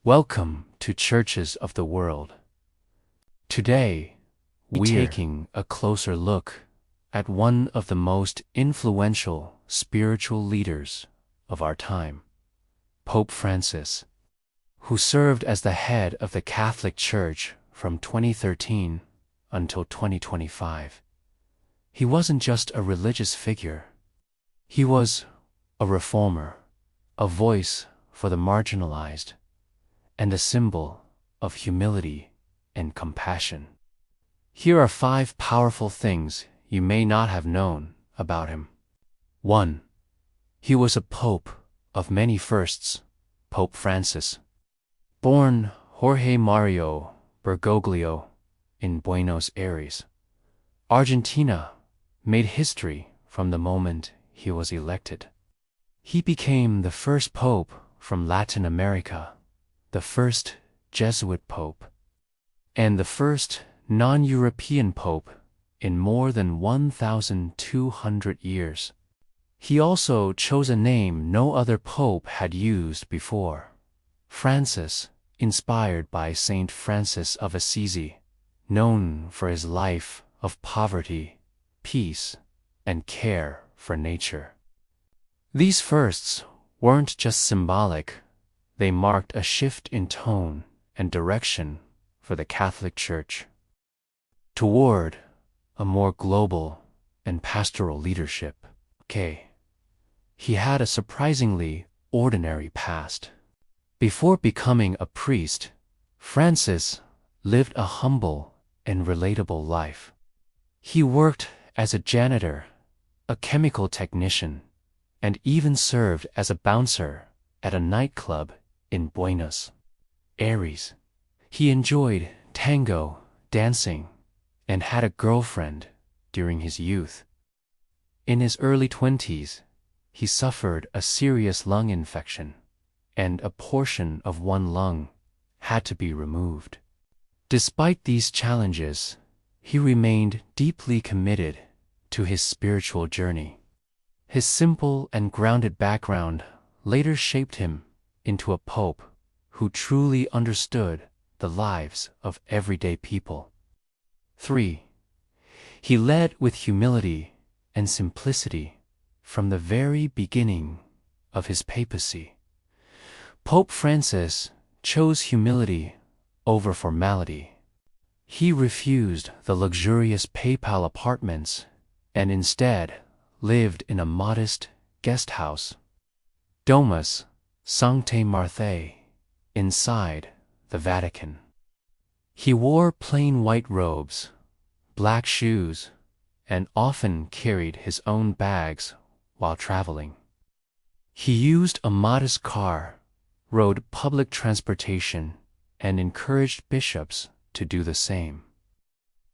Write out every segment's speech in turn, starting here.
Welcome to Churches of the World. Today, we're taking a closer look at one of the most influential spiritual leaders of our time, Pope Francis, who served as the head of the Catholic Church from 2013 until 2025. He wasn't just a religious figure. He was a reformer, a voice for the marginalized, and a symbol of humility and compassion. Here are 5 powerful things you may not have known about him. 1. He was a pope of many firsts, Pope Francis. Born Jorge Mario Bergoglio in Buenos Aires, Argentina, made history from the moment he was elected. He became the first pope from Latin America, the first Jesuit pope, and the first non-European pope in more than 1,200 years. He also chose a name no other pope had used before, Francis, inspired by Saint Francis of Assisi, known for his life of poverty, peace, and care for nature. These firsts weren't just symbolic. They marked a shift in tone and direction for the Catholic Church toward a more global and pastoral leadership. He had a surprisingly ordinary past. Before becoming a priest, Francis lived a humble and relatable life. He worked as a janitor, a chemical technician, and even served as a bouncer at a nightclub in Buenos Aires. He enjoyed tango, dancing, and had a girlfriend during his youth. In his early 20s, he suffered a serious lung infection, and a portion of one lung had to be removed. Despite these challenges, he remained deeply committed to his spiritual journey. His simple and grounded background later shaped him into a pope who truly understood the lives of everyday people. 3. He led with humility and simplicity from the very beginning of his papacy. Pope Francis chose humility over formality. He refused the luxurious papal apartments and instead lived in a modest guesthouse, Domus Sanctae Marthae, inside the Vatican. He wore plain white robes, black shoes, and often carried his own bags while traveling. He used a modest car, rode public transportation, and encouraged bishops to do the same.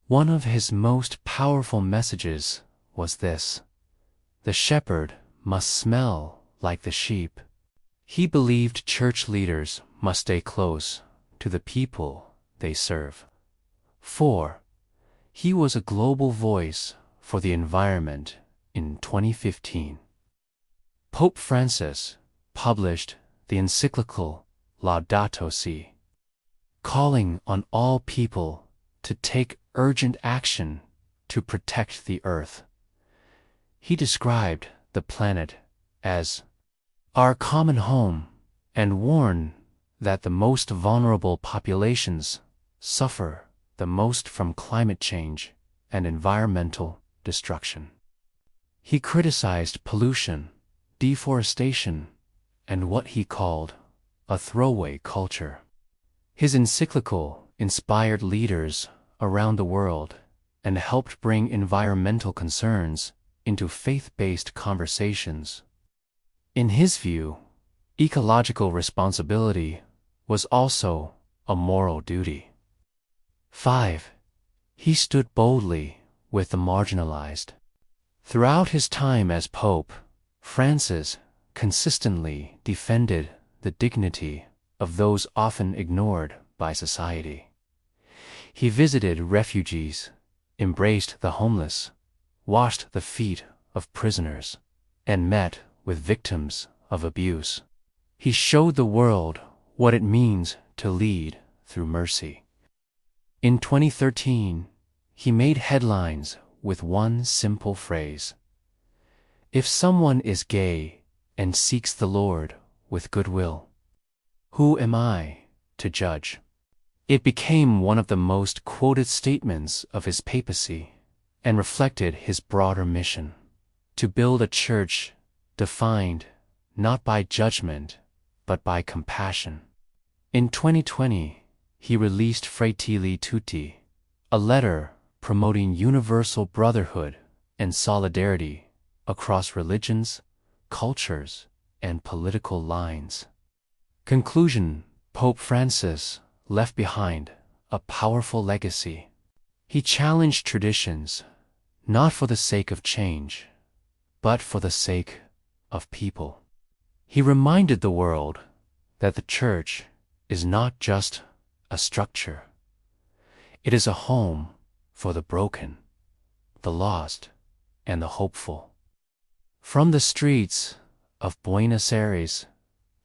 One of his most powerful messages was this: the shepherd must smell like the sheep. He believed church leaders must stay close to the people they serve. 4. He was a global voice for the environment in 2015. Pope Francis published the encyclical Laudato Si, calling on all people to take urgent action to protect the earth. He described the planet as our common home and warned that the most vulnerable populations suffer the most from climate change and environmental destruction. He criticized pollution, deforestation, and what he called a throwaway culture. His encyclical inspired leaders around the world and helped bring environmental concerns into faith-based conversations. In his view, ecological responsibility was also a moral duty. 5. He stood boldly with the marginalized. Throughout his time as Pope, Francis consistently defended the dignity of those often ignored by society. He visited refugees, embraced the homeless, washed the feet of prisoners, and met with victims of abuse. He showed the world what it means to lead through mercy. In 2013, he made headlines with one simple phrase: "If someone is gay and seeks the Lord with goodwill, who am I to judge?" It became one of the most quoted statements of his papacy and reflected his broader mission: to build a church defined not by judgment but by compassion. In 2020, he released Fratelli Tutti, a letter promoting universal brotherhood and solidarity across religions, cultures, and political lines. Conclusion: Pope Francis left behind a powerful legacy. He challenged traditions, not for the sake of change, but for the sake of people. He reminded the world that the Church is not just a structure. It is a home for the broken, the lost, and the hopeful. From the streets of Buenos Aires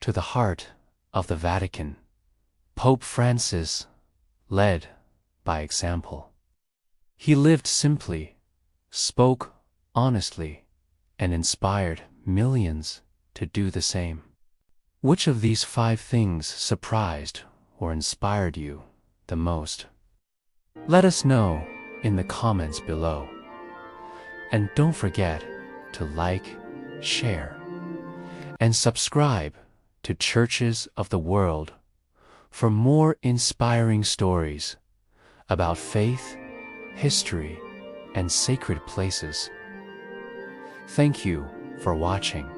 to the heart of the Vatican, Pope Francis led by example. He lived simply, spoke honestly, and inspired millions to do the same. Which of these 5 things surprised or inspired you the most? Let us know in the comments below. And don't forget to like, share, and subscribe to Churches of the World for more inspiring stories about faith, history, and sacred places. Thank you for watching.